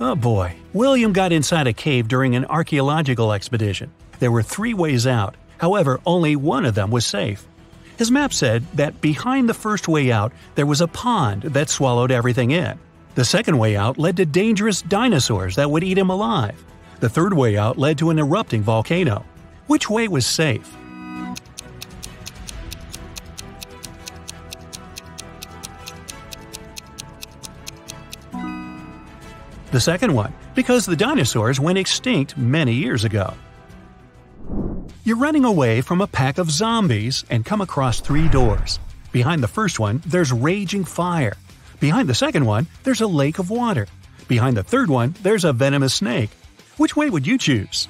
Oh boy, William got inside a cave during an archaeological expedition. There were 3 ways out, however, only one of them was safe. His map said that behind the first way out there was a pond that swallowed everything in. The second way out led to dangerous dinosaurs that would eat him alive. The third way out led to an erupting volcano. Which way was safe? The second one, because the dinosaurs went extinct many years ago. You're running away from a pack of zombies and come across 3 doors. Behind the first one, there's raging fire. Behind the second one, there's a lake of water. Behind the third one, there's a venomous snake. Which way would you choose?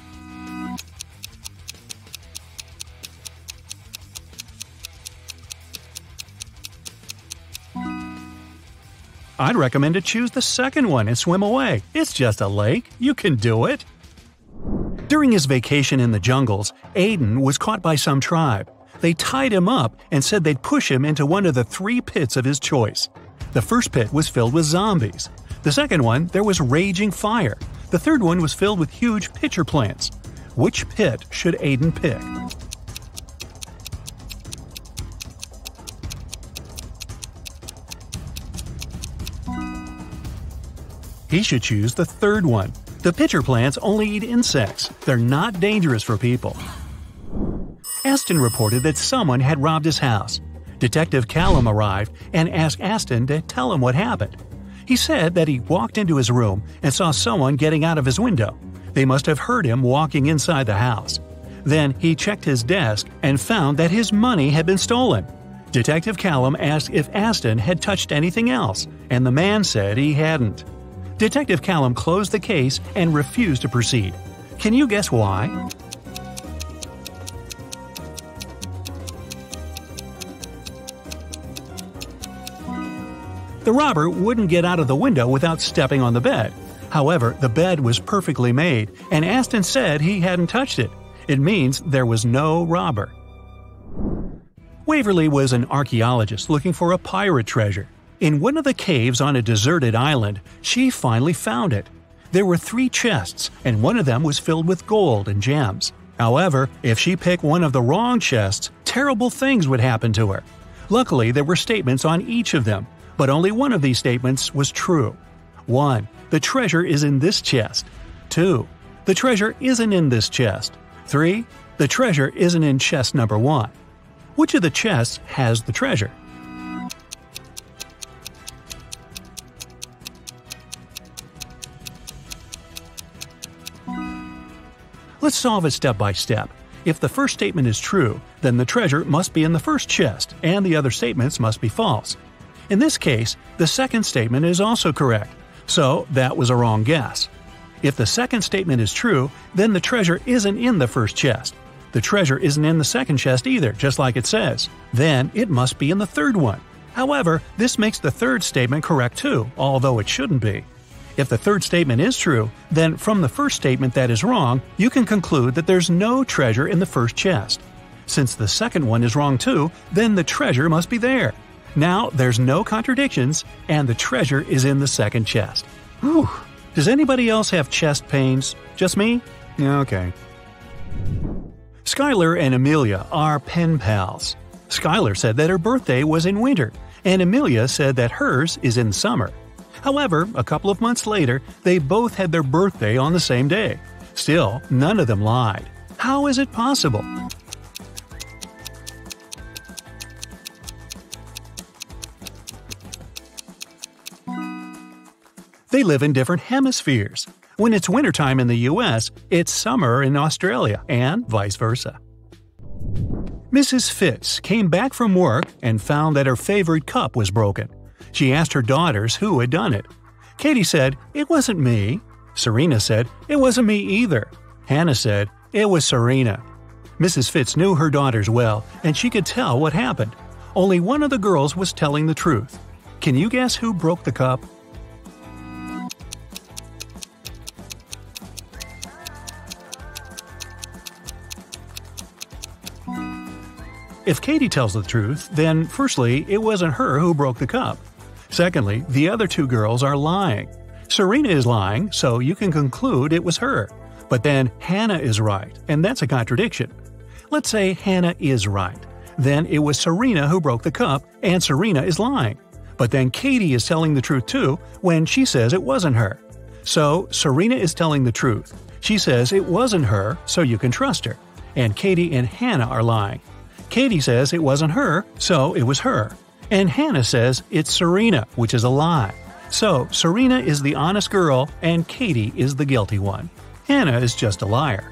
I'd recommend to choose the second one and swim away. It's just a lake. You can do it. During his vacation in the jungles, Aiden was caught by some tribe. They tied him up and said they'd push him into one of the 3 pits of his choice. The first pit was filled with zombies. The second one, there was raging fire. The third one was filled with huge pitcher plants. Which pit should Aiden pick? He should choose the third one. The pitcher plants only eat insects. They're not dangerous for people. Aston reported that someone had robbed his house. Detective Callum arrived and asked Aston to tell him what happened. He said that he walked into his room and saw someone getting out of his window. They must have heard him walking inside the house. Then he checked his desk and found that his money had been stolen. Detective Callum asked if Aston had touched anything else, and the man said he hadn't. Detective Callum closed the case and refused to proceed. Can you guess why? The robber wouldn't get out of the window without stepping on the bed. However, the bed was perfectly made, and Aston said he hadn't touched it. It means there was no robber. Waverly was an archaeologist looking for a pirate treasure. In one of the caves on a deserted island, she finally found it. There were 3 chests, and one of them was filled with gold and gems. However, if she picked one of the wrong chests, terrible things would happen to her. Luckily, there were statements on each of them, but only one of these statements was true. 1. The treasure is in this chest. 2. The treasure isn't in this chest. 3. The treasure isn't in chest number 1. Which of the chests has the treasure? Let's solve it step by step. If the first statement is true, then the treasure must be in the first chest, and the other statements must be false. In this case, the second statement is also correct, so that was a wrong guess. If the second statement is true, then the treasure isn't in the first chest. The treasure isn't in the second chest either, just like it says. Then it must be in the third one. However, this makes the third statement correct too, although it shouldn't be. If the third statement is true, then from the first statement that is wrong, you can conclude that there's no treasure in the first chest. Since the second one is wrong too, then the treasure must be there. Now there's no contradictions, and the treasure is in the second chest. Whew. Does anybody else have chest pains? Just me? Okay. Skylar and Amelia are pen pals. Skylar said that her birthday was in winter, and Amelia said that hers is in summer. However, a couple of months later, they both had their birthday on the same day. Still, none of them lied. How is it possible? They live in different hemispheres. When it's wintertime in the US, it's summer in Australia, and vice versa. Mrs. Fitz came back from work and found that her favorite cup was broken. She asked her daughters who had done it. Katie said, "It wasn't me." Serena said, "It wasn't me either." Hannah said, "It was Serena." Mrs. Fitz knew her daughters well, and she could tell what happened. Only one of the girls was telling the truth. Can you guess who broke the cup? If Katie tells the truth, then firstly, it wasn't her who broke the cup. Secondly, the other 2 girls are lying. Serena is lying, so you can conclude it was her. But then Hannah is right, and that's a contradiction. Let's say Hannah is right. Then it was Serena who broke the cup, and Serena is lying. But then Katie is telling the truth too when she says it wasn't her. So Serena is telling the truth. She says it wasn't her, so you can trust her. And Katie and Hannah are lying. Katie says it wasn't her, so it was her. And Hannah says it's Serena, which is a lie. So Serena is the honest girl, and Katie is the guilty one. Hannah is just a liar.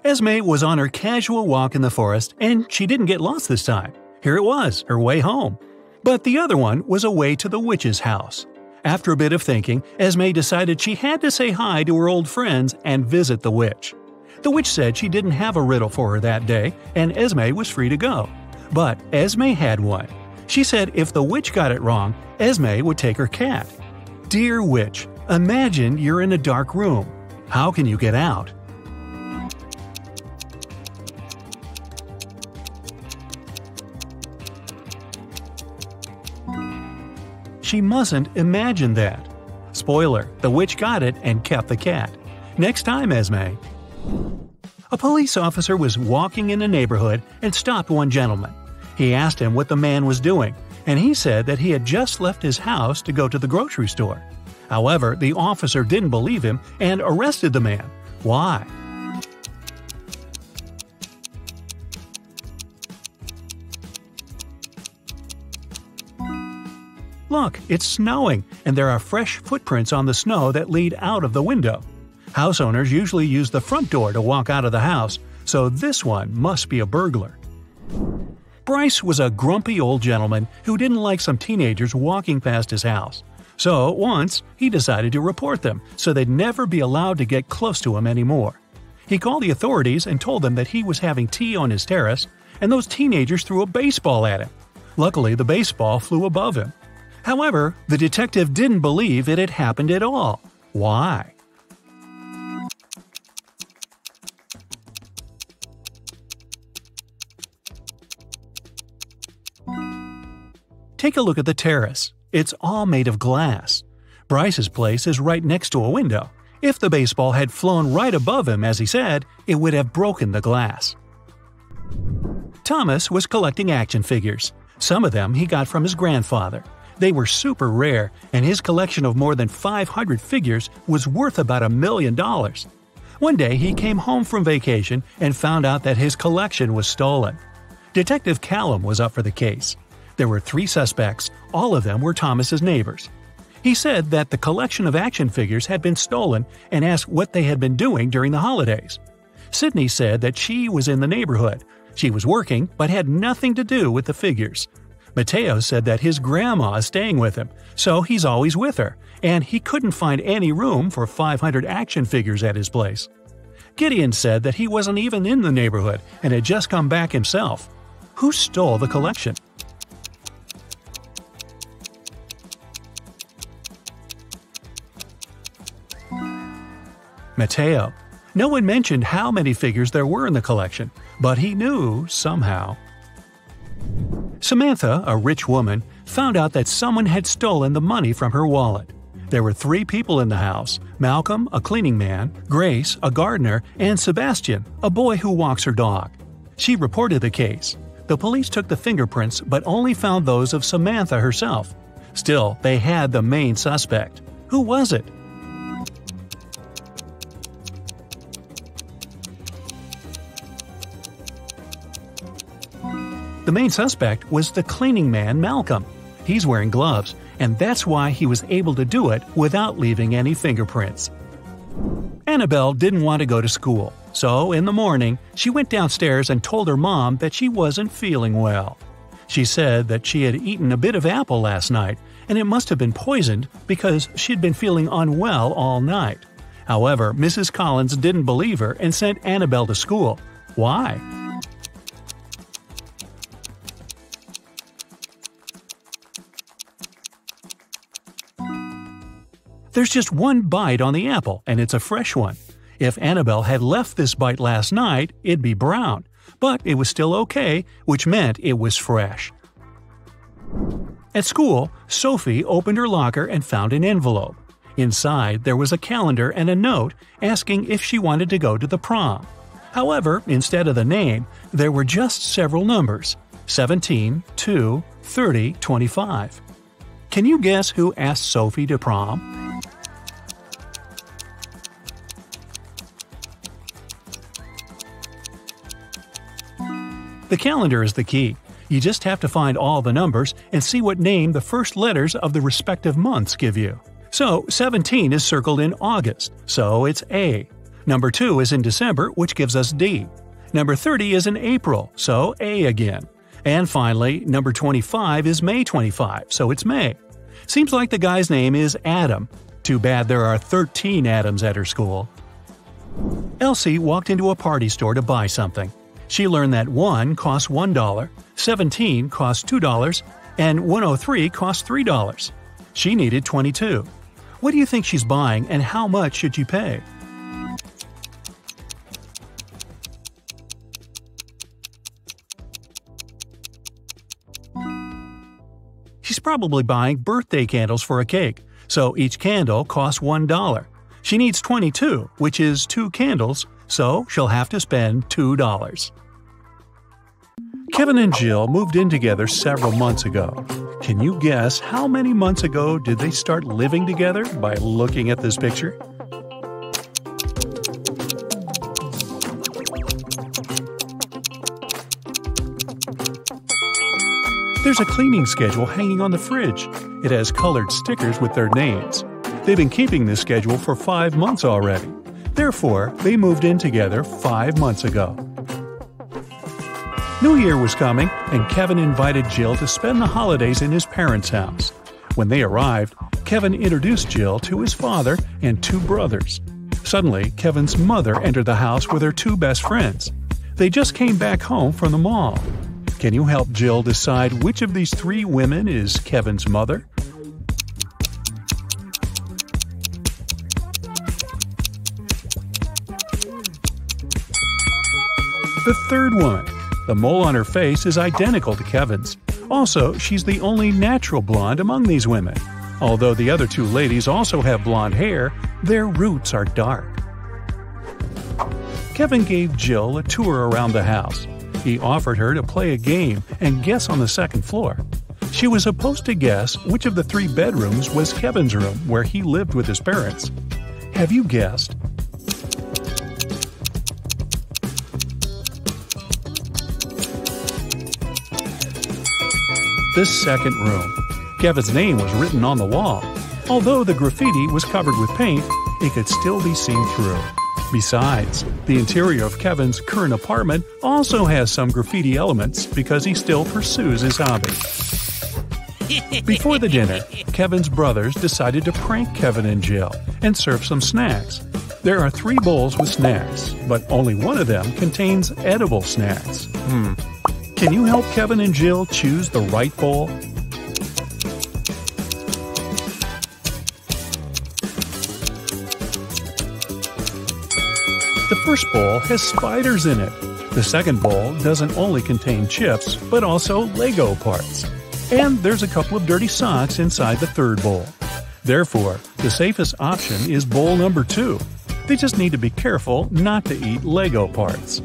Esme was on her casual walk in the forest, and she didn't get lost this time. Here it was, her way home. But the other one was away to the witch's house. After a bit of thinking, Esme decided she had to say hi to her old friends and visit the witch. The witch said she didn't have a riddle for her that day, and Esme was free to go. But Esme had one. She said if the witch got it wrong, Esme would take her cat. Dear witch, imagine you're in a dark room. How can you get out? She mustn't imagine that. Spoiler, the witch got it and kept the cat. Next time, Esme. A police officer was walking in a neighborhood and stopped one gentleman. He asked him what the man was doing, and he said that he had just left his house to go to the grocery store. However, the officer didn't believe him and arrested the man. Why? Look, it's snowing, and there are fresh footprints on the snow that lead out of the window. House owners usually use the front door to walk out of the house, so this one must be a burglar. Bryce was a grumpy old gentleman who didn't like some teenagers walking past his house. So once, he decided to report them so they'd never be allowed to get close to him anymore. He called the authorities and told them that he was having tea on his terrace, and those teenagers threw a baseball at him. Luckily, the baseball flew above him. However, the detective didn't believe it had happened at all. Why? Take a look at the terrace. It's all made of glass. Bryce's place is right next to a window. If the baseball had flown right above him, as he said, it would have broken the glass. Thomas was collecting action figures. Some of them he got from his grandfather. They were super rare, and his collection of more than 500 figures was worth about $1 million. One day he came home from vacation and found out that his collection was stolen. Detective Callum was up for the case. There were 3 suspects, all of them were Thomas's neighbors. He said that the collection of action figures had been stolen and asked what they had been doing during the holidays. Sydney said that she was in the neighborhood. She was working, but had nothing to do with the figures. Mateo said that his grandma is staying with him, so he's always with her, and he couldn't find any room for 500 action figures at his place. Gideon said that he wasn't even in the neighborhood and had just come back himself. Who stole the collection? Mateo. No one mentioned how many figures there were in the collection, but he knew somehow. Samantha, a rich woman, found out that someone had stolen the money from her wallet. There were 3 people in the house: Malcolm, a cleaning man, Grace, a gardener, and Sebastian, a boy who walks her dog. She reported the case. The police took the fingerprints but only found those of Samantha herself. Still, they had the main suspect. Who was it? The main suspect was the cleaning man Malcolm. He's wearing gloves, and that's why he was able to do it without leaving any fingerprints. Annabelle didn't want to go to school, so in the morning, she went downstairs and told her mom that she wasn't feeling well. She said that she had eaten a bit of apple last night, and it must have been poisoned because she'd been feeling unwell all night. However, Mrs. Collins didn't believe her and sent Annabelle to school. Why? There's just one bite on the apple, and it's a fresh one. If Annabelle had left this bite last night, it'd be brown, but it was still okay, which meant it was fresh. At school, Sophie opened her locker and found an envelope. Inside, there was a calendar and a note asking if she wanted to go to the prom. However, instead of the name, there were just several numbers: 17, 2, 30, 25. Can you guess who asked Sophie to prom? The calendar is the key. You just have to find all the numbers and see what name the first letters of the respective months give you. So, 17 is circled in August, so it's A. Number 2 is in December, which gives us D. Number 30 is in April, so A again. And finally, number 25 is May 25, so it's May. Seems like the guy's name is Adam. Too bad there are 13 Adams at her school. Elsie walked into a party store to buy something. She learned that 1 costs $1, 17 costs $2, and 103 costs $3. She needed 22. What do you think she's buying, and how much should she pay? She's probably buying birthday candles for a cake, so each candle costs $1. She needs 22, which is 2 candles, so she'll have to spend $2. Kevin and Jill moved in together several months ago. Can you guess how many months ago did they start living together by looking at this picture? There's a cleaning schedule hanging on the fridge. It has colored stickers with their names. They've been keeping this schedule for 5 months already. Therefore, they moved in together 5 months ago. New Year was coming, and Kevin invited Jill to spend the holidays in his parents' house. When they arrived, Kevin introduced Jill to his father and 2 brothers. Suddenly, Kevin's mother entered the house with her 2 best friends. They just came back home from the mall. Can you help Jill decide which of these 3 women is Kevin's mother? The third woman. The mole on her face is identical to Kevin's. Also, she's the only natural blonde among these women. Although the other 2 ladies also have blonde hair, their roots are dark. Kevin gave Jill a tour around the house. He offered her to play a game and guess on the second floor. She was supposed to guess which of the 3 bedrooms was Kevin's room where he lived with his parents. Have you guessed? The second room. Kevin's name was written on the wall. Although the graffiti was covered with paint, it could still be seen through. Besides, the interior of Kevin's current apartment also has some graffiti elements because he still pursues his hobby. Before the dinner, Kevin's brothers decided to prank Kevin and Jill and serve some snacks. There are 3 bowls with snacks, but only one of them contains edible snacks. Can you help Kevin and Jill choose the right bowl? The first bowl has spiders in it. The second bowl doesn't only contain chips, but also Lego parts. And there's a couple of dirty socks inside the third bowl. Therefore, the safest option is bowl number 2. They just need to be careful not to eat Lego parts.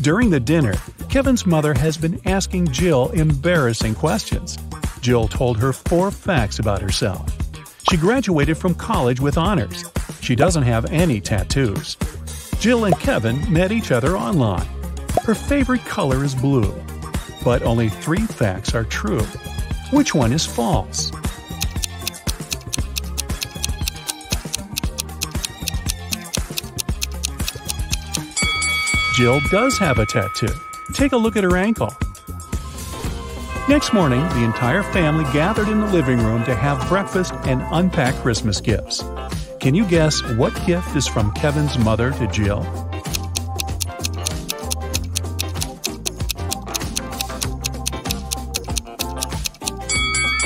During the dinner, Kevin's mother has been asking Jill embarrassing questions. Jill told her 4 facts about herself. She graduated from college with honors. She doesn't have any tattoos. Jill and Kevin met each other online. Her favorite color is blue. But only 3 facts are true. Which one is false? Jill does have a tattoo. Take a look at her ankle. Next morning, the entire family gathered in the living room to have breakfast and unpack Christmas gifts. Can you guess what gift is from Kevin's mother to Jill?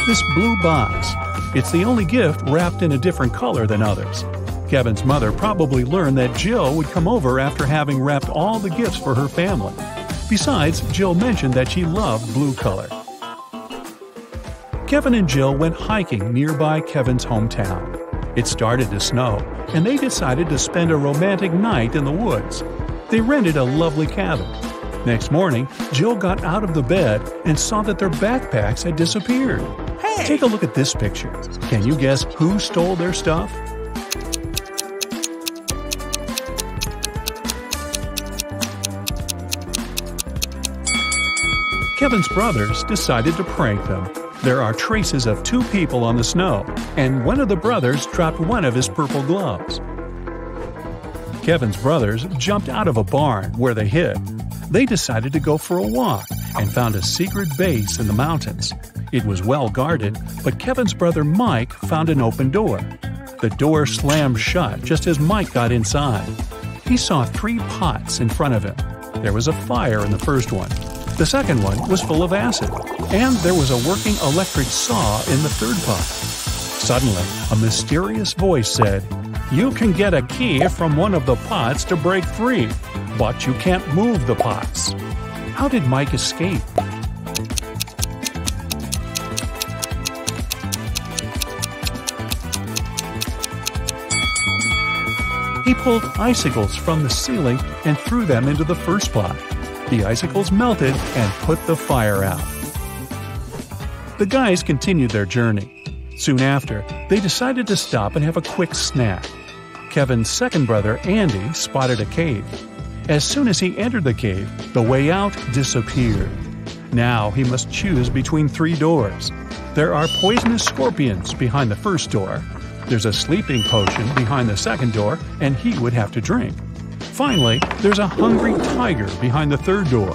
This blue box. It's the only gift wrapped in a different color than others. Kevin's mother probably learned that Jill would come over after having wrapped all the gifts for her family. Besides, Jill mentioned that she loved blue color. Kevin and Jill went hiking nearby Kevin's hometown. It started to snow, and they decided to spend a romantic night in the woods. They rented a lovely cabin. Next morning, Jill got out of the bed and saw that their backpacks had disappeared. Hey! Take a look at this picture. Can you guess who stole their stuff? Kevin's brothers decided to prank them. There are traces of two people on the snow, and one of the brothers dropped one of his purple gloves. Kevin's brothers jumped out of a barn where they hid. They decided to go for a walk and found a secret base in the mountains. It was well guarded, but Kevin's brother Mike found an open door. The door slammed shut just as Mike got inside. He saw 3 pots in front of him. There was a fire in the first one. The second one was full of acid, and there was a working electric saw in the third pot. Suddenly, a mysterious voice said, "You can get a key from one of the pots to break free, but you can't move the pots." How did Mike escape? He pulled icicles from the ceiling and threw them into the first pot. The icicles melted and put the fire out. The guys continued their journey. Soon after, they decided to stop and have a quick snack. Kevin's second brother, Andy, spotted a cave. As soon as he entered the cave, the way out disappeared. Now he must choose between 3 doors. There are poisonous scorpions behind the first door. There's a sleeping potion behind the second door, and he would have to drink. Finally, there's a hungry tiger behind the third door.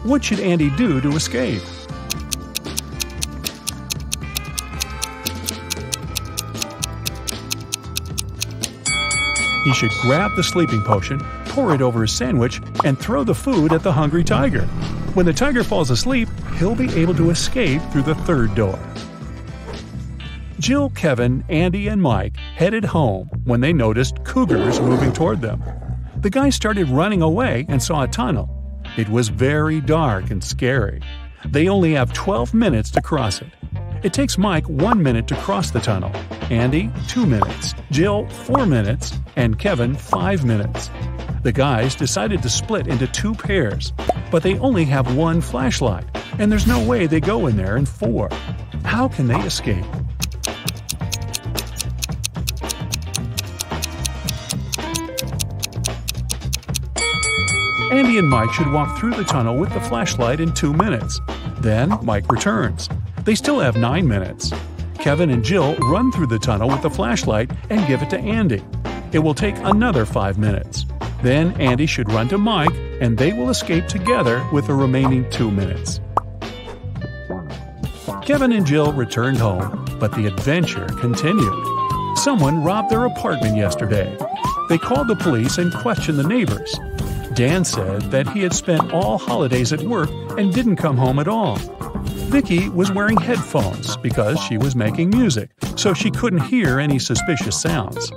What should Andy do to escape? He should grab the sleeping potion, pour it over his sandwich, and throw the food at the hungry tiger. When the tiger falls asleep, he'll be able to escape through the third door. Jill, Kevin, Andy, and Mike headed home when they noticed cougars moving toward them. The guys started running away and saw a tunnel. It was very dark and scary. They only have 12 minutes to cross it. It takes Mike 1 minute to cross the tunnel, Andy 2 minutes, Jill 4 minutes, and Kevin 5 minutes. The guys decided to split into 2 pairs, but they only have 1 flashlight, and there's no way they go in there in 4. How can they escape? Andy and Mike should walk through the tunnel with the flashlight in 2 minutes. Then Mike returns. They still have 9 minutes. Kevin and Jill run through the tunnel with the flashlight and give it to Andy. It will take another 5 minutes. Then Andy should run to Mike, and they will escape together with the remaining 2 minutes. Kevin and Jill returned home, but the adventure continued. Someone robbed their apartment yesterday. They called the police and questioned the neighbors. Dan said that he had spent all holidays at work and didn't come home at all. Vicky was wearing headphones because she was making music, so she couldn't hear any suspicious sounds.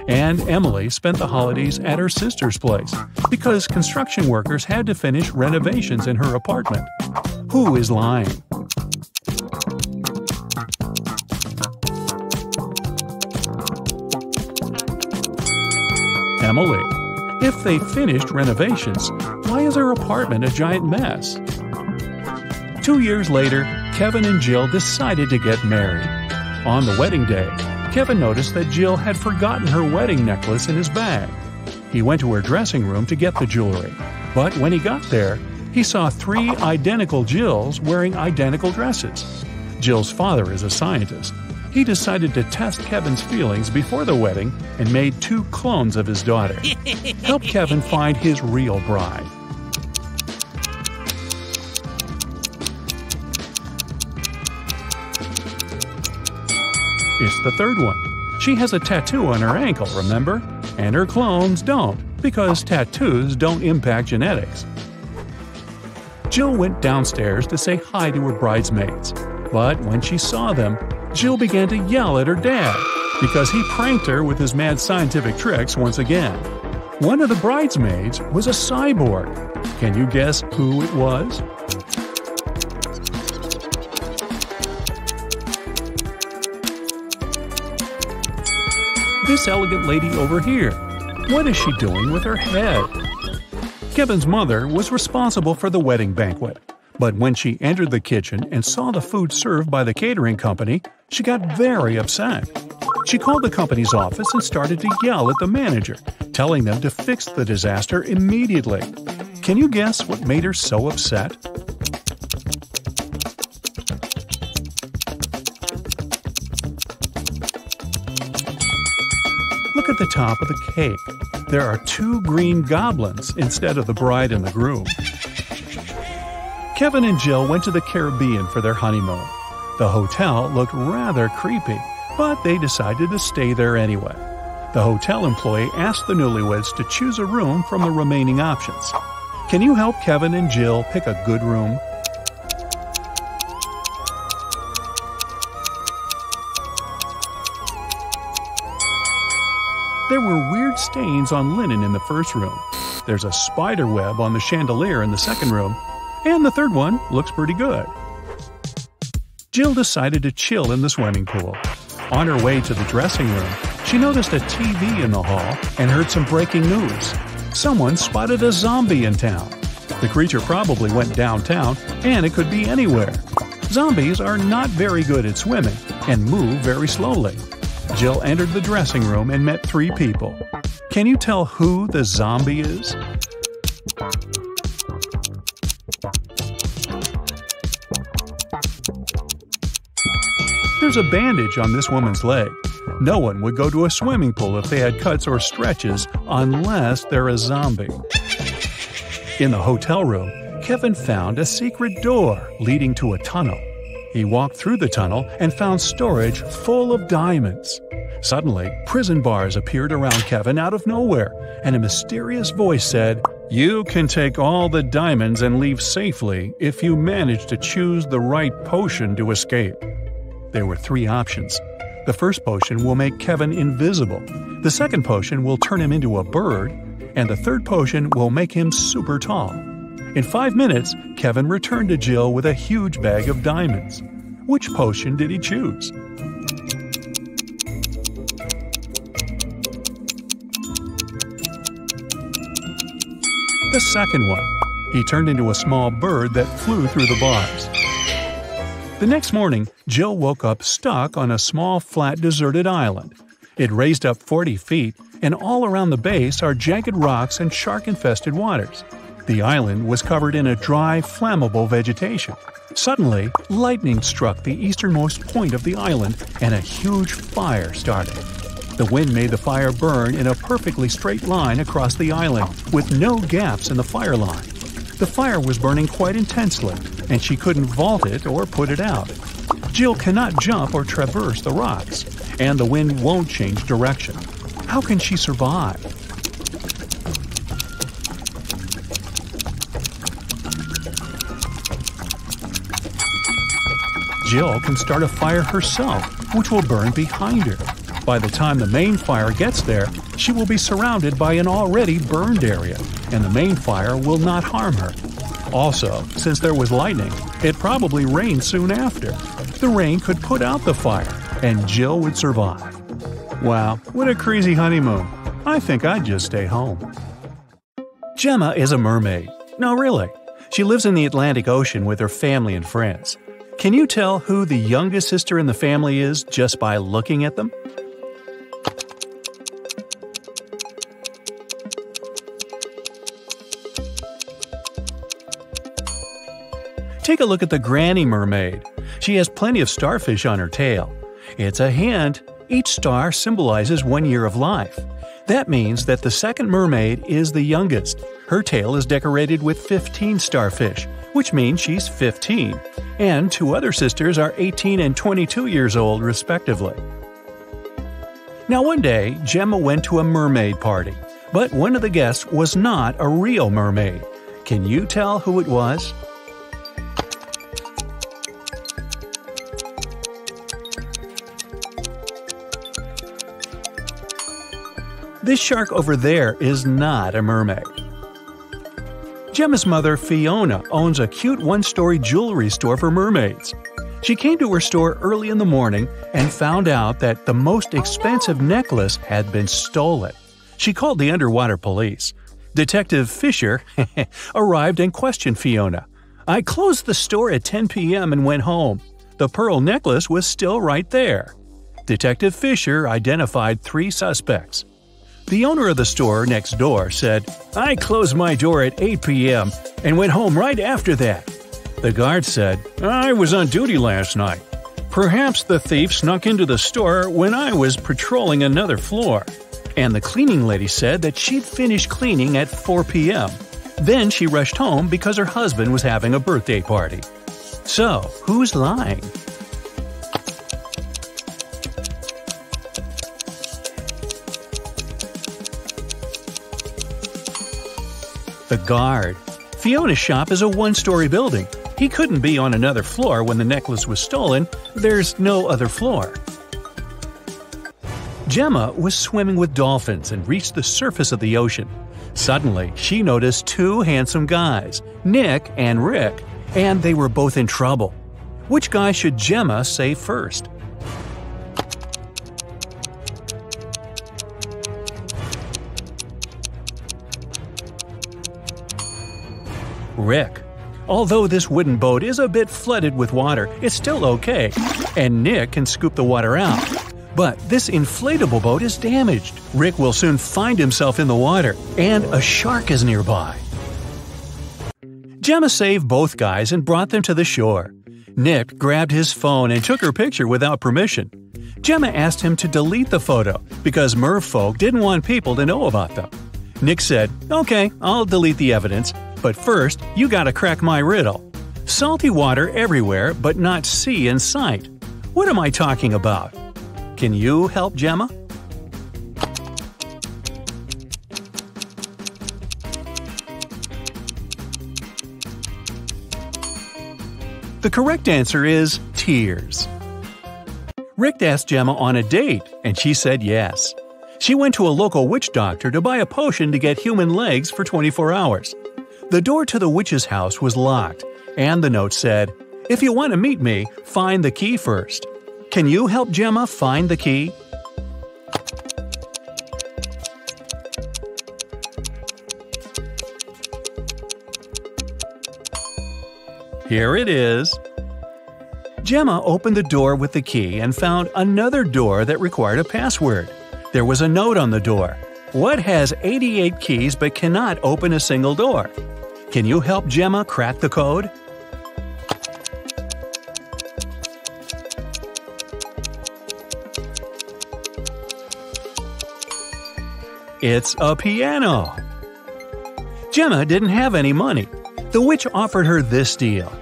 And Emily spent the holidays at her sister's place because construction workers had to finish renovations in her apartment. Who is lying? Emily. If they finished renovations, why is her apartment a giant mess? 2 years later, Kevin and Jill decided to get married. On the wedding day, Kevin noticed that Jill had forgotten her wedding necklace in his bag. He went to her dressing room to get the jewelry, but when he got there, he saw 3 identical Jills wearing identical dresses. Jill's father is a scientist. He decided to test Kevin's feelings before the wedding and made 2 clones of his daughter. Help Kevin find his real bride. It's the third one. She has a tattoo on her ankle, remember? And her clones don't, because tattoos don't impact genetics. Jill went downstairs to say hi to her bridesmaids, but when she saw them, Jill began to yell at her dad because he pranked her with his mad scientific tricks once again. One of the bridesmaids was a cyborg. Can you guess who it was? This elegant lady over here. What is she doing with her head? Kevin's mother was responsible for the wedding banquet, but when she entered the kitchen and saw the food served by the catering company, she got very upset. She called the company's office and started to yell at the manager, telling them to fix the disaster immediately. Can you guess what made her so upset? Look at the top of the cake. There are 2 green goblins instead of the bride and the groom. Kevin and Jill went to the Caribbean for their honeymoon. The hotel looked rather creepy, but they decided to stay there anyway. The hotel employee asked the newlyweds to choose a room from the remaining options. Can you help Kevin and Jill pick a good room? There were weird stains on linen in the first room. There's a spider web on the chandelier in the second room, and the third one looks pretty good. Jill decided to chill in the swimming pool. On her way to the dressing room, she noticed a TV in the hall and heard some breaking news. Someone spotted a zombie in town. The creature probably went downtown, and it could be anywhere. Zombies are not very good at swimming and move very slowly. Jill entered the dressing room and met 3 people. Can you tell who the zombie is? There's a bandage on this woman's leg. No one would go to a swimming pool if they had cuts or stretches unless they're a zombie. In the hotel room, Kevin found a secret door leading to a tunnel. He walked through the tunnel and found storage full of diamonds. Suddenly, prison bars appeared around Kevin out of nowhere, and a mysterious voice said, "You can take all the diamonds and leave safely if you manage to choose the right potion to escape." There were 3 options. The first potion will make Kevin invisible, the second potion will turn him into a bird, and the third potion will make him super tall. In 5 minutes, Kevin returned to Jill with a huge bag of diamonds. Which potion did he choose? The second one. He turned into a small bird that flew through the bars. The next morning, Jill woke up stuck on a small, flat, deserted island. It raised up 40 feet, and all around the base are jagged rocks and shark-infested waters. The island was covered in a dry, flammable vegetation. Suddenly, lightning struck the easternmost point of the island, and a huge fire started. The wind made the fire burn in a perfectly straight line across the island, with no gaps in the fire line. The fire was burning quite intensely, and she couldn't vault it or put it out. Jill cannot jump or traverse the rocks, and the wind won't change direction. How can she survive? Jill can start a fire herself, which will burn behind her. By the time the main fire gets there, she will be surrounded by an already burned area, and the main fire will not harm her. Also, since there was lightning, it probably rained soon after. The rain could put out the fire, and Jill would survive. Wow, what a crazy honeymoon. I think I'd just stay home. Gemma is a mermaid. No, really. She lives in the Atlantic Ocean with her family and friends. Can you tell who the youngest sister in the family is just by looking at them? Take a look at the Granny Mermaid. She has plenty of starfish on her tail. It's a hint. Each star symbolizes 1 year of life. That means that the second mermaid is the youngest. Her tail is decorated with 15 starfish, which means she's 15. And 2 other sisters are 18 and 22 years old, respectively. Now one day, Gemma went to a mermaid party, but one of the guests was not a real mermaid. Can you tell who it was? This shark over there is not a mermaid. Gemma's mother, Fiona, owns a cute 1-story jewelry store for mermaids. She came to her store early in the morning and found out that the most expensive necklace had been stolen. She called the underwater police. Detective Fisher arrived and questioned Fiona. "I closed the store at 10 p.m. and went home. The pearl necklace was still right there." Detective Fisher identified 3 suspects. The owner of the store next door said, "I closed my door at 8 p.m. and went home right after that." The guard said, "I was on duty last night. Perhaps the thief snuck into the store when I was patrolling another floor." And the cleaning lady said that she'd finished cleaning at 4 p.m. Then she rushed home because her husband was having a birthday party. So, who's lying? The guard. Fiona's shop is a one-story building. He couldn't be on another floor when the necklace was stolen. There's no other floor. Gemma was swimming with dolphins and reached the surface of the ocean. Suddenly, she noticed 2 handsome guys, Nick and Rick, and they were both in trouble. Which guy should Gemma save first? Rick. Although this wooden boat is a bit flooded with water, it's still okay, and Nick can scoop the water out. But this inflatable boat is damaged. Rick will soon find himself in the water, and a shark is nearby. Gemma saved both guys and brought them to the shore. Nick grabbed his phone and took her picture without permission. Gemma asked him to delete the photo because merfolk didn't want people to know about them. Nick said, "Okay, I'll delete the evidence, but first, you gotta crack my riddle. Salty water everywhere, but not sea in sight. What am I talking about?" Can you help Gemma? The correct answer is tears. Rick asked Gemma on a date, and she said yes. She went to a local witch doctor to buy a potion to get human legs for 24 hours. The door to the witch's house was locked, and the note said, "If you want to meet me, find the key first." Can you help Gemma find the key? Here it is. Gemma opened the door with the key and found another door that required a password. There was a note on the door. What has 88 keys but cannot open a single door? Can you help Gemma crack the code? It's a piano. Gemma didn't have any money. The witch offered her this deal.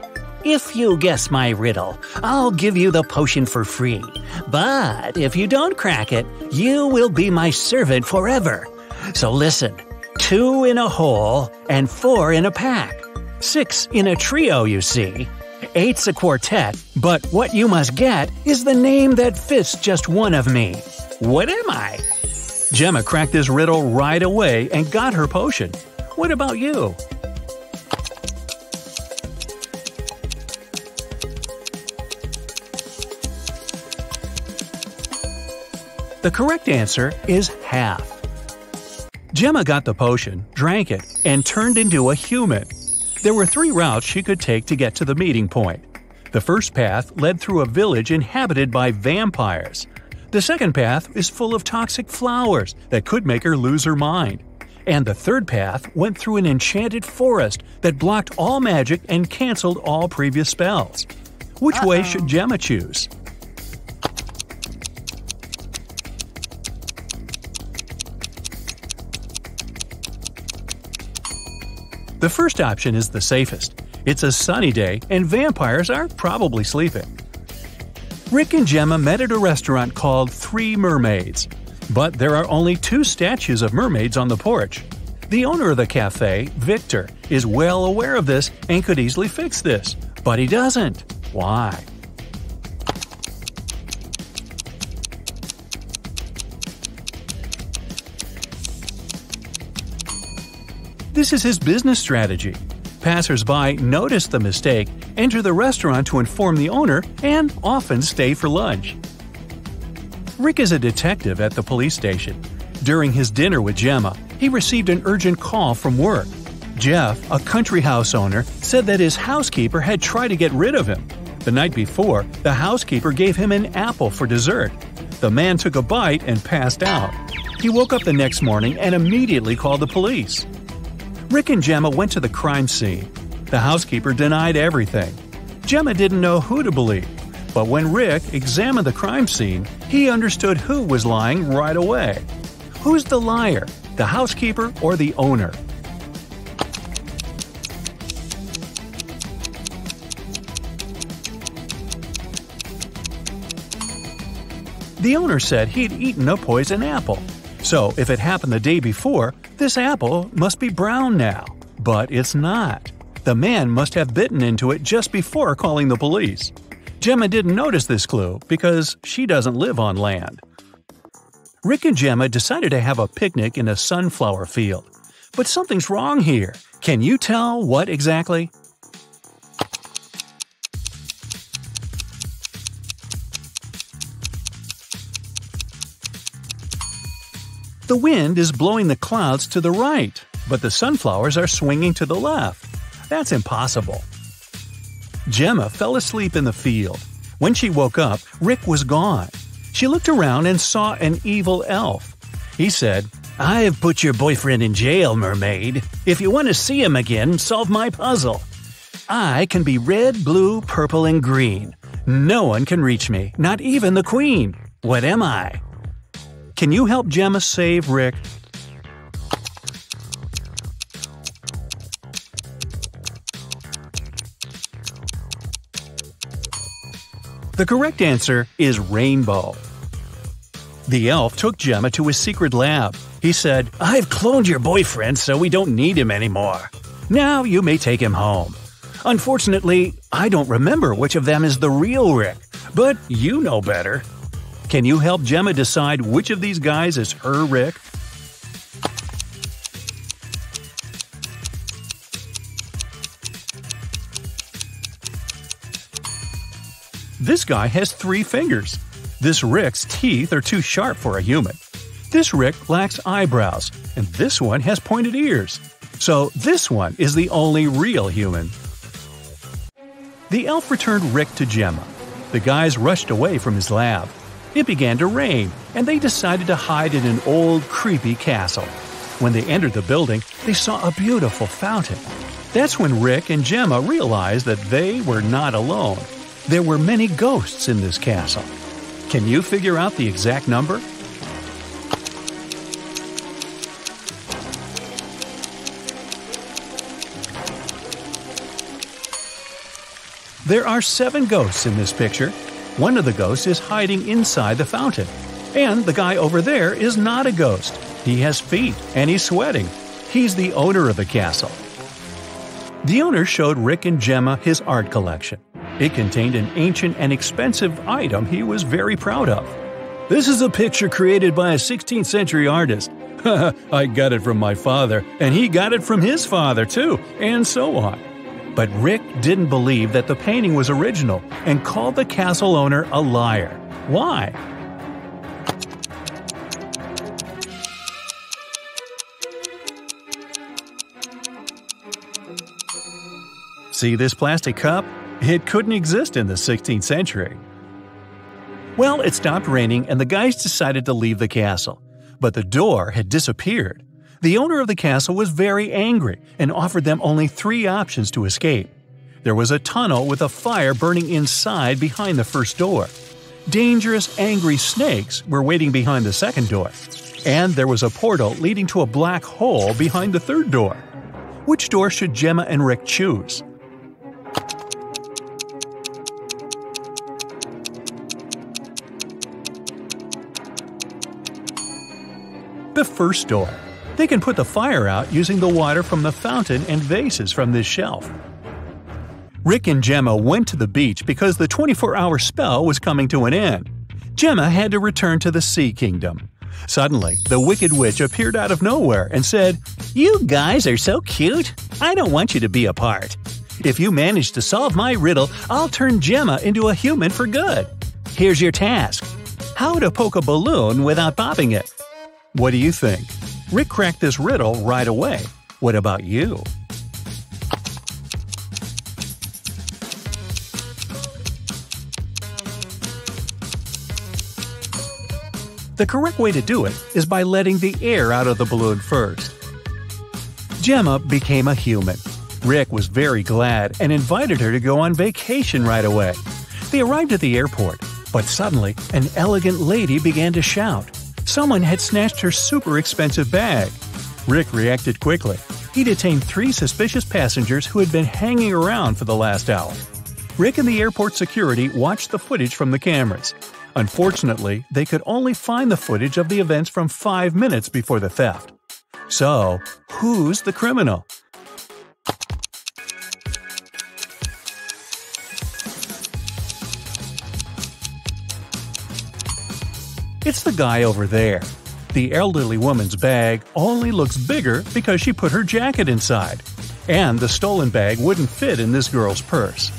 "If you guess my riddle, I'll give you the potion for free. But if you don't crack it, you will be my servant forever. So listen, 2 in a hole and 4 in a pack. 6 in a trio, you see. 8's a quartet, but what you must get is the name that fits just one of me. What am I?" Gemma cracked this riddle right away and got her potion. What about you? The correct answer is half. Gemma got the potion, drank it, and turned into a human. There were 3 routes she could take to get to the meeting point. The first path led through a village inhabited by vampires. The second path is full of toxic flowers that could make her lose her mind. And the third path went through an enchanted forest that blocked all magic and canceled all previous spells. Which way should Gemma choose? The first option is the safest. It's a sunny day and vampires are probably sleeping. Rick and Gemma met at a restaurant called Three Mermaids. But there are only 2 statues of mermaids on the porch. The owner of the cafe, Victor, is well aware of this and could easily fix this. But he doesn't. Why? This is his business strategy. Passers-by notice the mistake enter the restaurant to inform the owner, and often stay for lunch. Rick is a detective at the police station. During his dinner with Gemma, he received an urgent call from work. Jeff, a country house owner, said that his housekeeper had tried to get rid of him. The night before, the housekeeper gave him an apple for dessert. The man took a bite and passed out. He woke up the next morning and immediately called the police. Rick and Gemma went to the crime scene. The housekeeper denied everything. Gemma didn't know who to believe, but when Rick examined the crime scene, he understood who was lying right away. Who's the liar, the housekeeper or the owner? The owner said he'd eaten a poison apple. So if it happened the day before, this apple must be brown now. But it's not. The man must have bitten into it just before calling the police. Gemma didn't notice this clue because she doesn't live on land. Rick and Gemma decided to have a picnic in a sunflower field. But something's wrong here. Can you tell what exactly? The wind is blowing the clouds to the right, but the sunflowers are swinging to the left. That's impossible. Gemma fell asleep in the field. When she woke up, Rick was gone. She looked around and saw an evil elf. He said, "I've put your boyfriend in jail, mermaid. If you want to see him again, solve my puzzle. I can be red, blue, purple, and green. No one can reach me, not even the queen. What am I?" Can you help Gemma save Rick? The correct answer is rainbow. The elf took Gemma to his secret lab. He said, "I've cloned your boyfriend so we don't need him anymore. Now you may take him home. Unfortunately, I don't remember which of them is the real Rick, but you know better." Can you help Gemma decide which of these guys is her Rick? This guy has 3 fingers. This Rick's teeth are too sharp for a human. This Rick lacks eyebrows, and this one has pointed ears. So this one is the only real human. The elf returned Rick to Gemma. The guys rushed away from his lab. It began to rain, and they decided to hide in an old, creepy castle. When they entered the building, they saw a beautiful fountain. That's when Rick and Gemma realized that they were not alone. There were many ghosts in this castle. Can you figure out the exact number? There are 7 ghosts in this picture. One of the ghosts is hiding inside the fountain. And the guy over there is not a ghost. He has feet and he's sweating. He's the owner of the castle. The owner showed Rick and Gemma his art collection. It contained an ancient and expensive item he was very proud of. "This is a picture created by a 16th century artist. I got it from my father, and he got it from his father too, and so on." But Rick didn't believe that the painting was original and called the castle owner a liar. Why? See this plastic cup? It couldn't exist in the 16th century. Well, it stopped raining and the guys decided to leave the castle. But the door had disappeared. The owner of the castle was very angry and offered them only 3 options to escape. There was a tunnel with a fire burning inside behind the first door. Dangerous, angry snakes were waiting behind the second door. And there was a portal leading to a black hole behind the third door. Which door should Gemma and Rick choose? The first door. They can put the fire out using the water from the fountain and vases from this shelf. Rick and Gemma went to the beach because the 24-hour spell was coming to an end. Gemma had to return to the Sea Kingdom. Suddenly, the Wicked Witch appeared out of nowhere and said, "You guys are so cute. I don't want you to be apart. If you manage to solve my riddle, I'll turn Gemma into a human for good. Here's your task. How to poke a balloon without popping it. What do you think? Rick cracked this riddle right away. What about you? The correct way to do it is by letting the air out of the balloon first. Gemma became a human. Rick was very glad and invited her to go on vacation right away. They arrived at the airport, but suddenly an elegant lady began to shout. Someone had snatched her super expensive bag. Rick reacted quickly. He detained 3 suspicious passengers who had been hanging around for the last hour. Rick and the airport security watched the footage from the cameras. Unfortunately, they could only find the footage of the events from 5 minutes before the theft. So, who's the criminal? It's the guy over there. The elderly woman's bag only looks bigger because she put her jacket inside. And the stolen bag wouldn't fit in this girl's purse.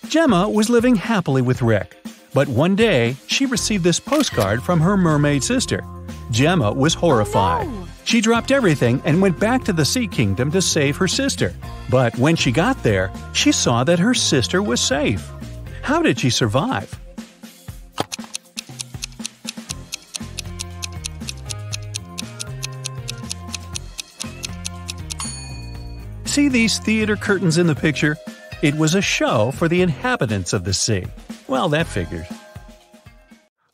Gemma was living happily with Rick. But one day, she received this postcard from her mermaid sister. Gemma was horrified. Oh, no. She dropped everything and went back to the Sea Kingdom to save her sister. But when she got there, she saw that her sister was safe. How did she survive? See these theater curtains in the picture? It was a show for the inhabitants of the sea. Well, that figures.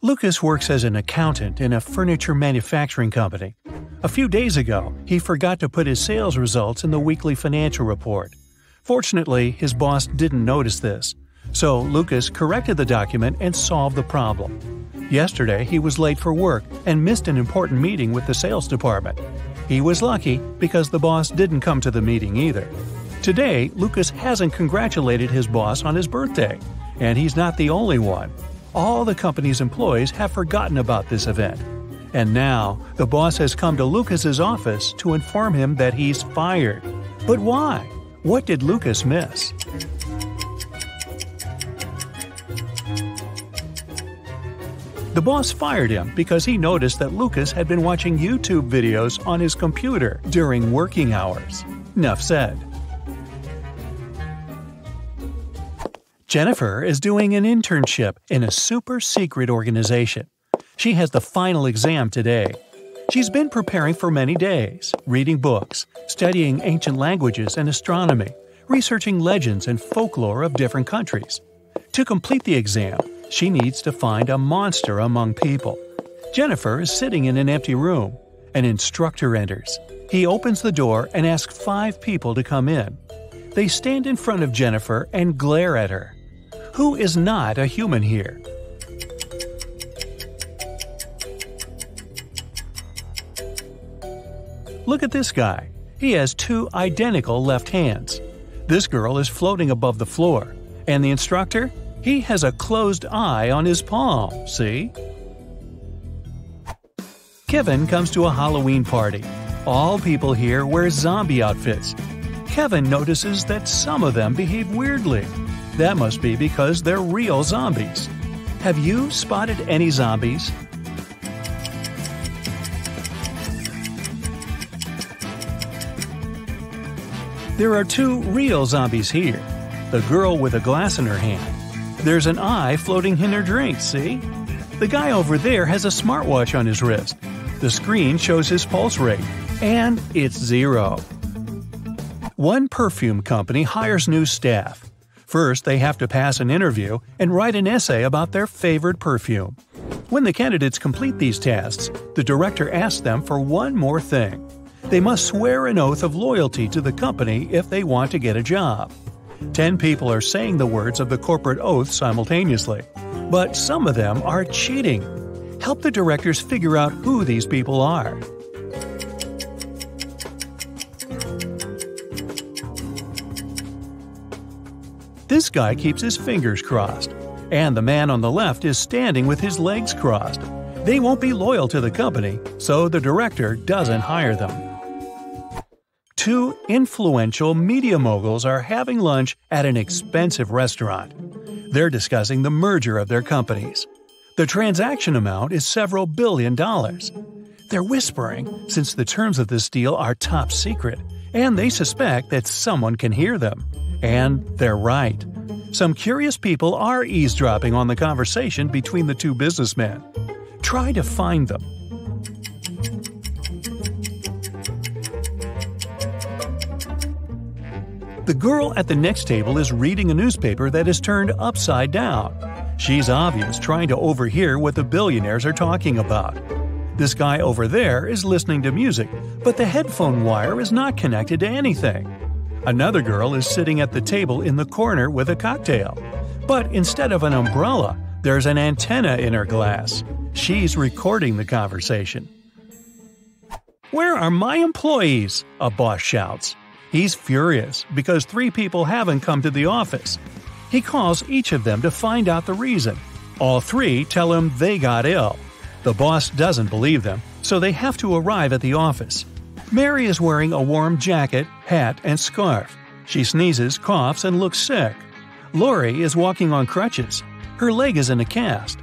Lucas works as an accountant in a furniture manufacturing company. A few days ago, he forgot to put his sales results in the weekly financial report. Fortunately, his boss didn't notice this, so Lucas corrected the document and solved the problem. Yesterday, he was late for work and missed an important meeting with the sales department. He was lucky because the boss didn't come to the meeting either. Today, Lucas hasn't congratulated his boss on his birthday, and he's not the only one. All the company's employees have forgotten about this event. And now, the boss has come to Lucas's office to inform him that he's fired. But why? What did Lucas miss? The boss fired him because he noticed that Lucas had been watching YouTube videos on his computer during working hours. Enough said. Jennifer is doing an internship in a super-secret organization. She has the final exam today. She's been preparing for many days, reading books, studying ancient languages and astronomy, researching legends and folklore of different countries. To complete the exam, she needs to find a monster among people. Jennifer is sitting in an empty room. An instructor enters. He opens the door and asks 5 people to come in. They stand in front of Jennifer and glare at her. Who is not a human here? Look at this guy. He has 2 identical left hands. This girl is floating above the floor. And the instructor? He has a closed eye on his palm, see? Kevin comes to a Halloween party. All people here wear zombie outfits. Kevin notices that some of them behave weirdly. That must be because they're real zombies. Have you spotted any zombies? There are 2 real zombies here. The girl with a glass in her hand. There's an eye floating in her drink, see? The guy over there has a smartwatch on his wrist. The screen shows his pulse rate. And it's 0. One perfume company hires new staff. First, they have to pass an interview and write an essay about their favorite perfume. When the candidates complete these tasks, the director asks them for one more thing. They must swear an oath of loyalty to the company if they want to get a job. 10 people are saying the words of the corporate oath simultaneously. But some of them are cheating. Help the directors figure out who these people are. This guy keeps his fingers crossed. And the man on the left is standing with his legs crossed. They won't be loyal to the company, so the director doesn't hire them. Two influential media moguls are having lunch at an expensive restaurant. They're discussing the merger of their companies. The transaction amount is several billion dollars. They're whispering since the terms of this deal are top secret, and they suspect that someone can hear them. And they're right. Some curious people are eavesdropping on the conversation between the two businessmen. Try to find them. The girl at the next table is reading a newspaper that is turned upside down. She's obviously trying to overhear what the billionaires are talking about. This guy over there is listening to music, but the headphone wire is not connected to anything. Another girl is sitting at the table in the corner with a cocktail. But instead of an umbrella, there's an antenna in her glass. She's recording the conversation. "Where are my employees?" a boss shouts. He's furious because 3 people haven't come to the office. He calls each of them to find out the reason. All 3 tell him they got ill. The boss doesn't believe them, so they have to arrive at the office. Mary is wearing a warm jacket, hat, and scarf. She sneezes, coughs, and looks sick. Lori is walking on crutches. Her leg is in a cast.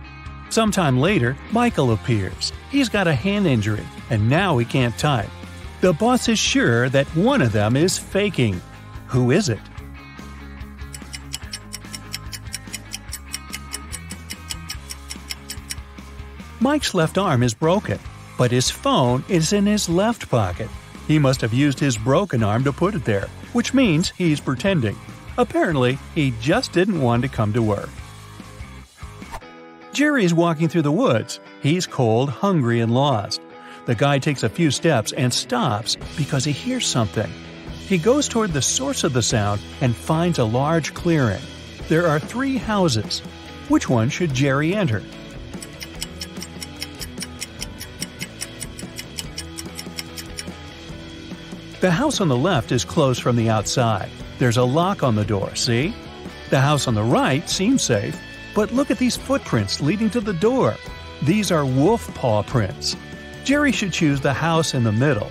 Sometime later, Michael appears. He's got a hand injury, and now he can't type. The boss is sure that one of them is faking. Who is it? Mike's left arm is broken, but his phone is in his left pocket. He must have used his broken arm to put it there, which means he's pretending. Apparently, he just didn't want to come to work. Jerry's walking through the woods. He's cold, hungry, and lost. The guy takes a few steps and stops because he hears something. He goes toward the source of the sound and finds a large clearing. There are 3 houses. Which one should Jerry enter? The house on the left is closed from the outside. There's a lock on the door, see? The house on the right seems safe, but look at these footprints leading to the door. These are wolf paw prints. Jerry should choose the house in the middle.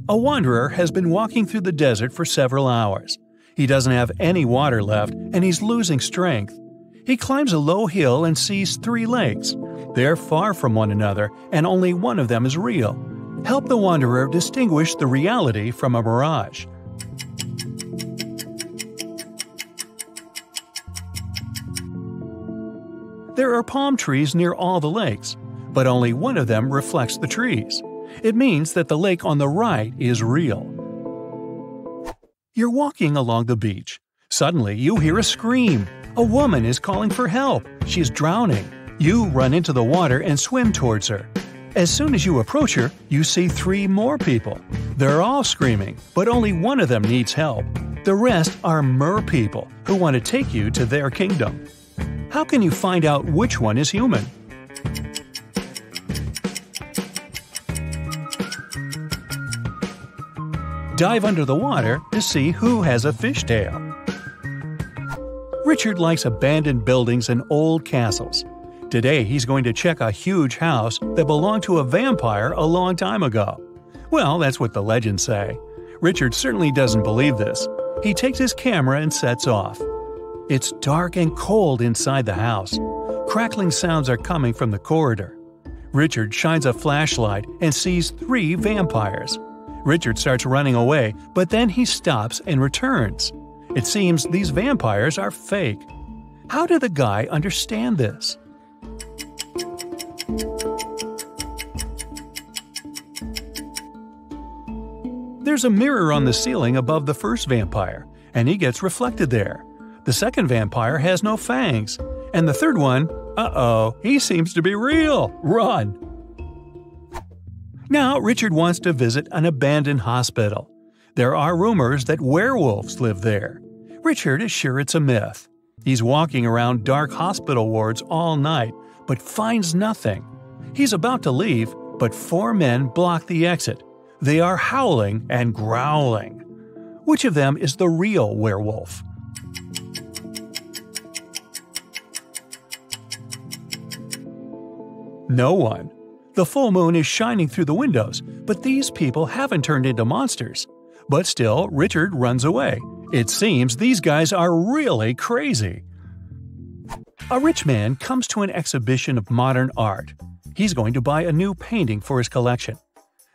A wanderer has been walking through the desert for several hours. He doesn't have any water left, and he's losing strength. He climbs a low hill and sees 3 lakes. They're far from one another, and only one of them is real. Help the wanderer distinguish the reality from a mirage. There are palm trees near all the lakes, but only one of them reflects the trees. It means that the lake on the right is real. You're walking along the beach. Suddenly, you hear a scream. A woman is calling for help. She's drowning. You run into the water and swim towards her. As soon as you approach her, you see 3 more people. They're all screaming, but only one of them needs help. The rest are mer people who want to take you to their kingdom. How can you find out which one is human? Dive under the water to see who has a fishtail. Richard likes abandoned buildings and old castles. Today he's going to check a huge house that belonged to a vampire a long time ago. Well, that's what the legends say. Richard certainly doesn't believe this. He takes his camera and sets off. It's dark and cold inside the house. Crackling sounds are coming from the corridor. Richard shines a flashlight and sees 3 vampires. Richard starts running away, but then he stops and returns. It seems these vampires are fake. How did the guy understand this? There's a mirror on the ceiling above the first vampire, and he gets reflected there. The second vampire has no fangs, and the third one, he seems to be real. Run! Now Richard wants to visit an abandoned hospital. There are rumors that werewolves live there. Richard is sure it's a myth. He's walking around dark hospital wards all night, but finds nothing. He's about to leave, but 4 men block the exit. They are howling and growling. Which of them is the real werewolf? No one. The full moon is shining through the windows, but these people haven't turned into monsters. But still, Richard runs away. It seems these guys are really crazy. A rich man comes to an exhibition of modern art. He's going to buy a new painting for his collection.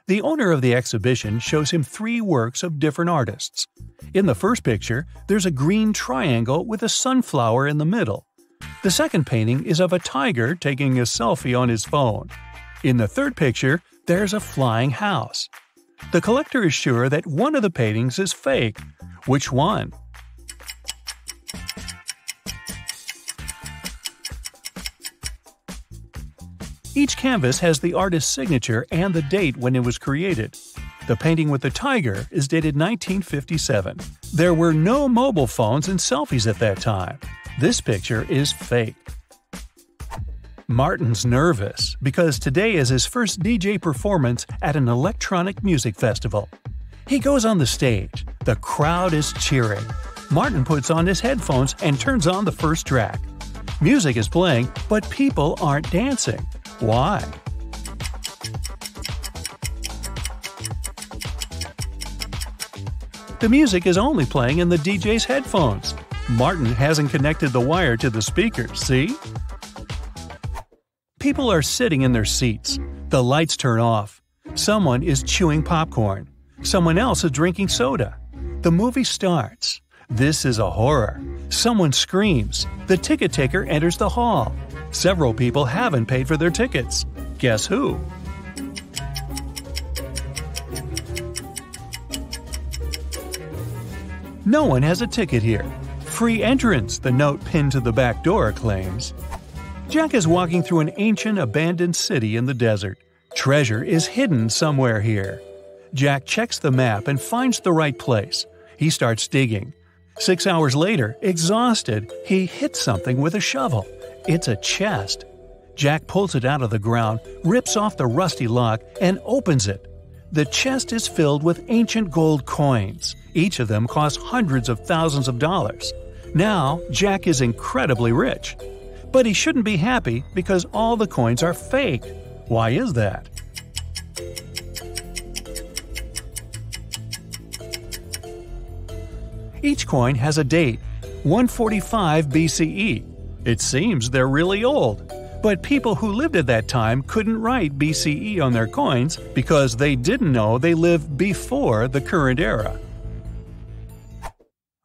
The owner of the exhibition shows him 3 works of different artists. In the first picture, there's a green triangle with a sunflower in the middle. The second painting is of a tiger taking a selfie on his phone. In the third picture, there's a flying house. The collector is sure that one of the paintings is fake. Which one? Each canvas has the artist's signature and the date when it was created. The painting with the tiger is dated 1957. There were no mobile phones and selfies at that time. This picture is fake. Martin's nervous because today is his first DJ performance at an electronic music festival. He goes on the stage. The crowd is cheering. Martin puts on his headphones and turns on the first track. Music is playing, but people aren't dancing. Why? The music is only playing in the DJ's headphones. Martin hasn't connected the wire to the speakers, see? People are sitting in their seats. The lights turn off. Someone is chewing popcorn. Someone else is drinking soda. The movie starts. This is a horror. Someone screams. The ticket taker enters the hall. Several people haven't paid for their tickets. Guess who? No one has a ticket here. Free entrance, the note pinned to the back door claims. Jack is walking through an ancient, abandoned city in the desert. Treasure is hidden somewhere here. Jack checks the map and finds the right place. He starts digging. 6 hours later, exhausted, he hits something with a shovel. It's a chest. Jack pulls it out of the ground, rips off the rusty lock, and opens it. The chest is filled with ancient gold coins. Each of them costs hundreds of thousands of dollars. Now, Jack is incredibly rich. But he shouldn't be happy because all the coins are fake. Why is that? Each coin has a date, 145 BCE. It seems they're really old. But people who lived at that time couldn't write BCE on their coins because they didn't know they lived before the current era.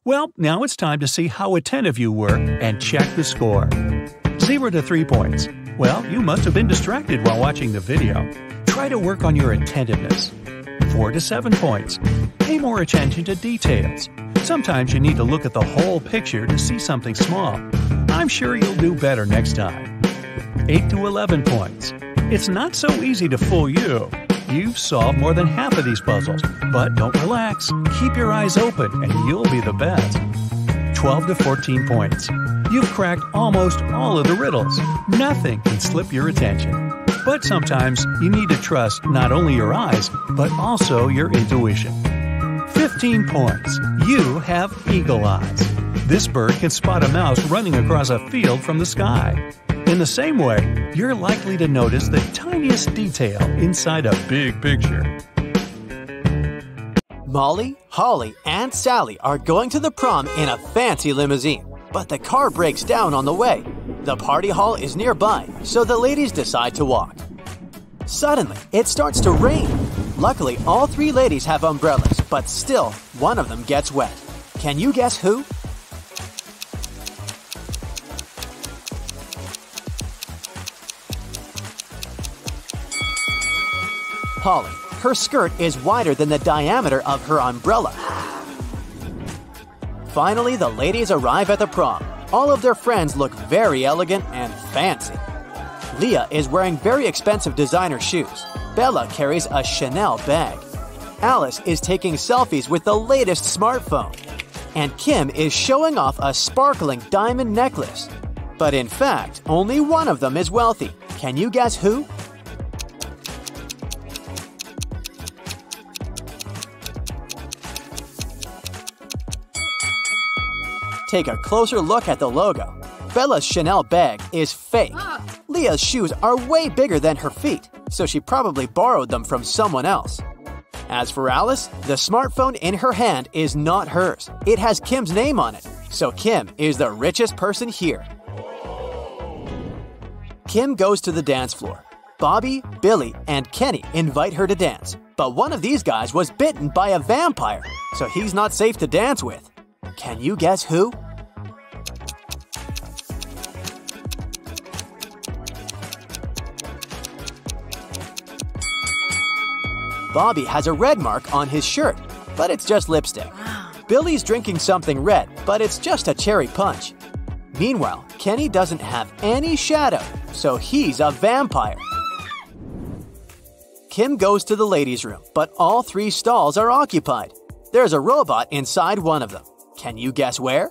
Well, now it's time to see how attentive you were and check the score. 0 to 3 points. Well, you must have been distracted while watching the video. Try to work on your attentiveness. 4 to 7 points. Pay more attention to details. Sometimes you need to look at the whole picture to see something small. I'm sure you'll do better next time. 8 to 11 points. It's not so easy to fool you. You've solved more than half of these puzzles, but don't relax. Keep your eyes open and you'll be the best. 12 to 14 points. You've cracked almost all of the riddles. Nothing can slip your attention. But sometimes you need to trust not only your eyes, but also your intuition. 15 points. You have eagle eyes. This bird can spot a mouse running across a field from the sky. In the same way, you're likely to notice the tiniest detail inside a big picture. Molly, Holly, and Sally are going to the prom in a fancy limousine, but the car breaks down on the way. The party hall is nearby, so the ladies decide to walk. Suddenly, it starts to rain. Luckily, all 3 ladies have umbrellas, but still, one of them gets wet. Can you guess who? Holly. Her skirt is wider than the diameter of her umbrella. Finally, the ladies arrive at the prom. All of their friends look very elegant and fancy. Leah is wearing very expensive designer shoes. Bella carries a Chanel bag. Alice is taking selfies with the latest smartphone. And Kim is showing off a sparkling diamond necklace. But in fact, only one of them is wealthy. Can you guess who? Take a closer look at the logo. Bella's Chanel bag is fake. Leah Leah's shoes are way bigger than her feet, so she probably borrowed them from someone else. As for Alice, the smartphone in her hand is not hers. It has Kim's name on it, so Kim is the richest person here. Kim goes to the dance floor. Bobby, Billy, and Kenny invite her to dance, but one of these guys was bitten by a vampire, so he's not safe to dance with. Can you guess who? Bobby has a red mark on his shirt, but it's just lipstick. Billy's drinking something red, but it's just a cherry punch. Meanwhile, Kenny doesn't have any shadow, so he's a vampire. Kim goes to the ladies' room, but all 3 stalls are occupied. There's a robot inside one of them. Can you guess where?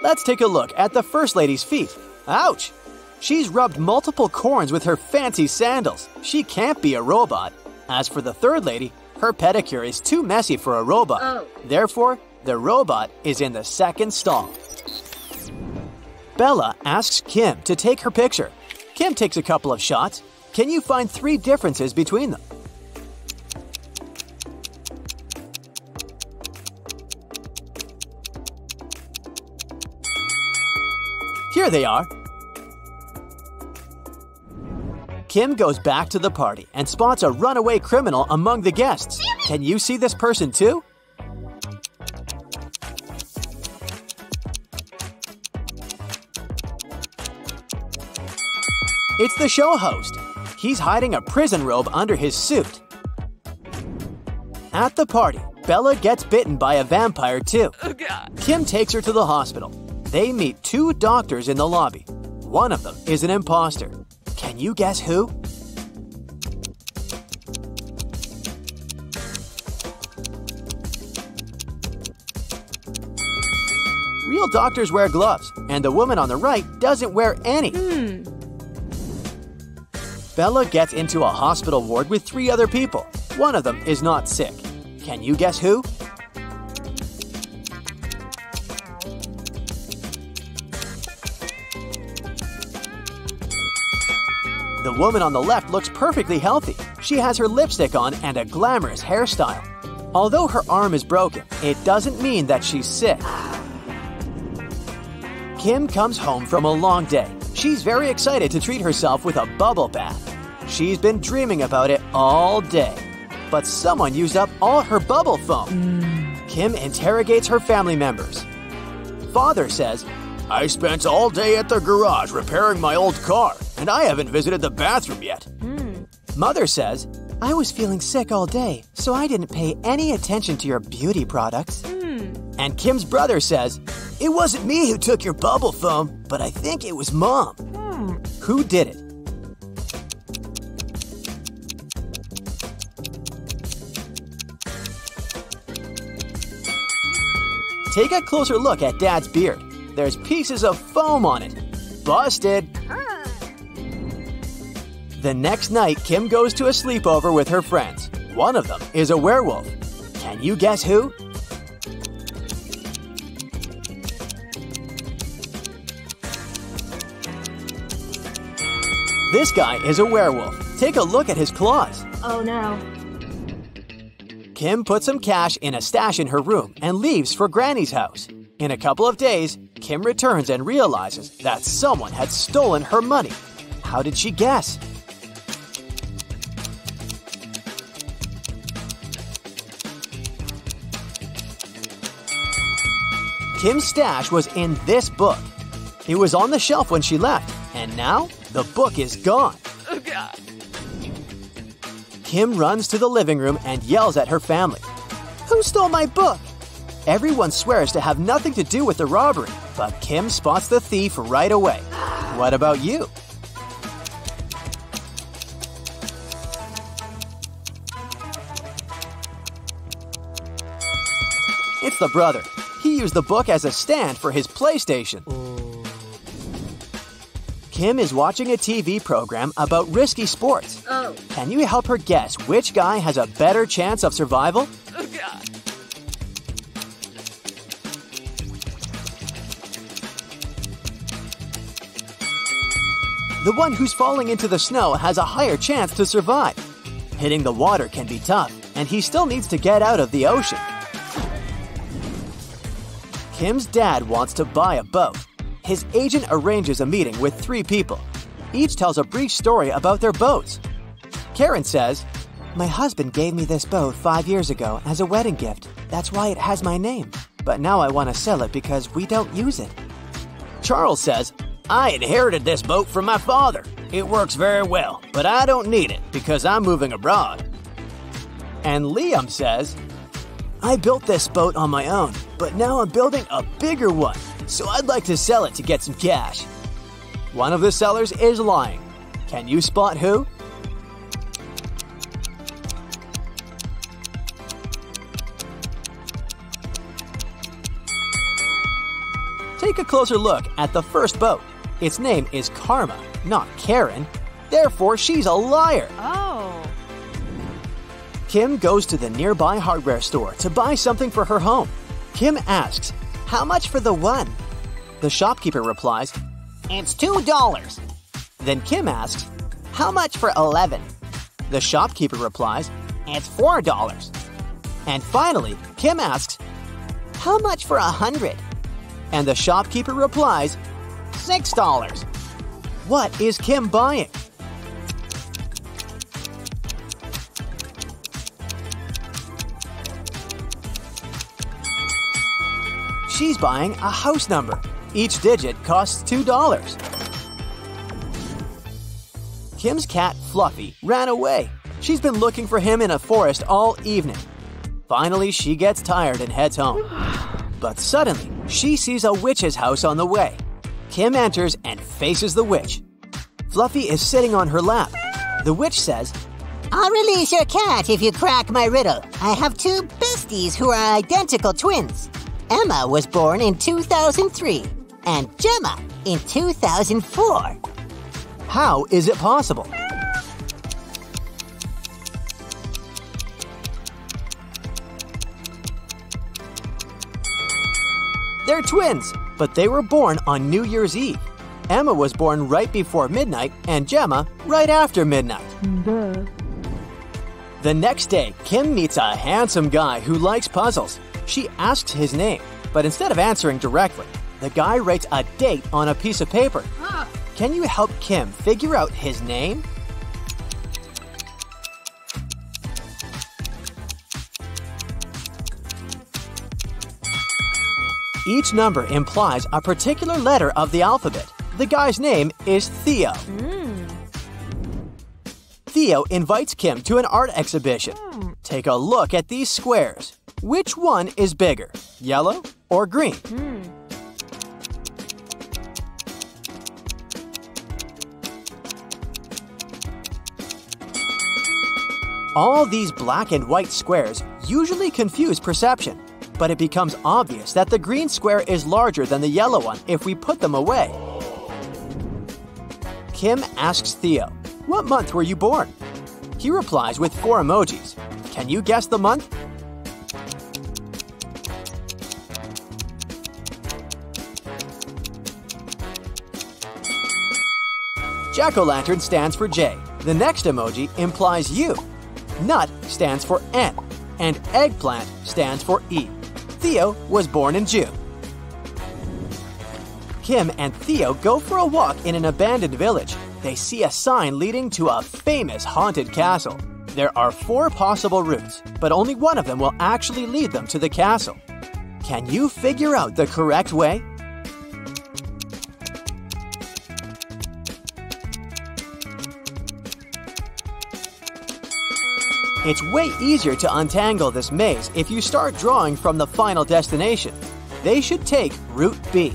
Let's take a look at the first lady's feet. Ouch! She's rubbed multiple corns with her fancy sandals. She can't be a robot. As for the third lady, her pedicure is too messy for a robot. Therefore, the robot is in the second stall. Bella asks Kim to take her picture. Kim takes a couple of shots. Can you find 3 differences between them? Here they are. Kim goes back to the party and spots a runaway criminal among the guests. Can you see this person too? It's the show host. He's hiding a prison robe under his suit. At the party, Bella gets bitten by a vampire too. Kim takes her to the hospital. They meet 2 doctors in the lobby. One of them is an imposter. Can you guess who? Real doctors wear gloves, and the woman on the right doesn't wear any. Bella gets into a hospital ward with 3 other people. One of them is not sick. Can you guess who? The woman on the left looks perfectly healthy. She has her lipstick on and a glamorous hairstyle. Although her arm is broken, it doesn't mean that she's sick. Kim comes home from a long day. She's very excited to treat herself with a bubble bath. She's been dreaming about it all day. But someone used up all her bubble foam. Kim interrogates her family members. Father says, "I spent all day at the garage repairing my old car, and I haven't visited the bathroom yet." Mother says, "I was feeling sick all day, so I didn't pay any attention to your beauty products." And Kim's brother says, "It wasn't me who took your bubble foam, but I think it was Mom." Who did it? Take a closer look at Dad's beard. There's pieces of foam on it. Busted! The next night, Kim goes to a sleepover with her friends. One of them is a werewolf. Can you guess who? This guy is a werewolf. Take a look at his claws. Oh no. Kim puts some cash in a stash in her room and leaves for Granny's house. In a couple of days, Kim returns and realizes that someone had stolen her money. How did she guess? Kim's stash was in this book. It was on the shelf when she left, and now the book is gone. Oh God. Kim runs to the living room and yells at her family. "Who stole my book?" Everyone swears to have nothing to do with the robbery, but Kim spots the thief right away. What about you? It's the brother. He used the book as a stand for his PlayStation. Kim is watching a TV program about risky sports. Oh. Can you help her guess which guy has a better chance of survival? Oh God. The one who's falling into the snow has a higher chance to survive. Hitting the water can be tough, and he still needs to get out of the ocean. Kim's dad wants to buy a boat. His agent arranges a meeting with 3 people. Each tells a brief story about their boats. Karen says, "My husband gave me this boat 5 years ago as a wedding gift. That's why it has my name. But now I want to sell it because we don't use it." Charles says, "I inherited this boat from my father. It works very well, but I don't need it because I'm moving abroad." And Liam says, "I built this boat on my own, but now I'm building a bigger one, so I'd like to sell it to get some cash." One of the sellers is lying. Can you spot who? Take a closer look at the first boat. Its name is Karma, not Karen. Therefore, she's a liar. Oh. Kim goes to the nearby hardware store to buy something for her home. Kim asks, "How much for the one?" The shopkeeper replies, "It's $2. Then Kim asks, "How much for 11?" The shopkeeper replies, "It's $4. And finally, Kim asks, "How much for 100?" And the shopkeeper replies, $6. What is Kim buying? She's buying a house number. Each digit costs $2. Kim's cat, Fluffy, ran away. She's been looking for him in a forest all evening. Finally, she gets tired and heads home. But suddenly, she sees a witch's house on the way. Kim enters and faces the witch. Fluffy is sitting on her lap. The witch says, "I'll release your cat if you crack my riddle. I have 2 besties who are identical twins. Emma was born in 2003 and Gemma in 2004. "How is it possible?" They're twins, but they were born on New Year's Eve. Emma was born right before midnight and Gemma right after midnight. Duh. The next day, Kim meets a handsome guy who likes puzzles. She asks his name, but instead of answering directly, the guy writes a date on a piece of paper. Can you help Kim figure out his name? Each number implies a particular letter of the alphabet. The guy's name is Theo. Theo invites Kim to an art exhibition. Take a look at these squares. Which one is bigger, yellow or green? All these black and white squares usually confuse perception, but it becomes obvious that the green square is larger than the yellow one if we put them away. Kim asks Theo, "What month were you born?" He replies with 4 emojis. Can you guess the month? Jack-o'-lantern stands for J. The next emoji implies U. Nut stands for N. And eggplant stands for E. Theo was born in June. Kim and Theo go for a walk in an abandoned village. They see a sign leading to a famous haunted castle. There are 4 possible routes, but only one of them will actually lead them to the castle. Can you figure out the correct way? It's way easier to untangle this maze if you start drawing from the final destination. They should take Route B.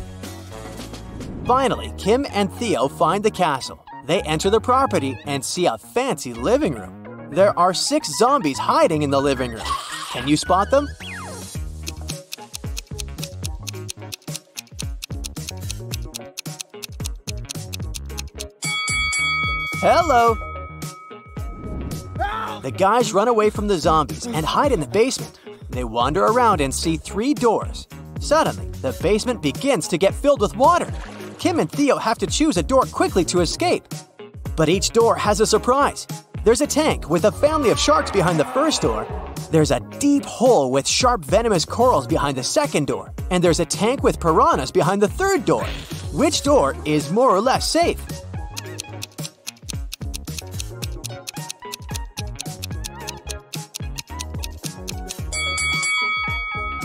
Finally, Kim and Theo find the castle. They enter the property and see a fancy living room. There are 6 zombies hiding in the living room. Can you spot them? Hello! The guys run away from the zombies and hide in the basement. They wander around and see 3 doors. Suddenly, the basement begins to get filled with water. Kim and Theo have to choose a door quickly to escape. But each door has a surprise. There's a tank with a family of sharks behind the first door. There's a deep hole with sharp venomous corals behind the second door. And there's a tank with piranhas behind the third door. Which door is more or less safe?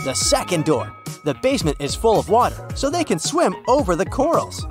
The second door. The basement is full of water, so they can swim over the corals.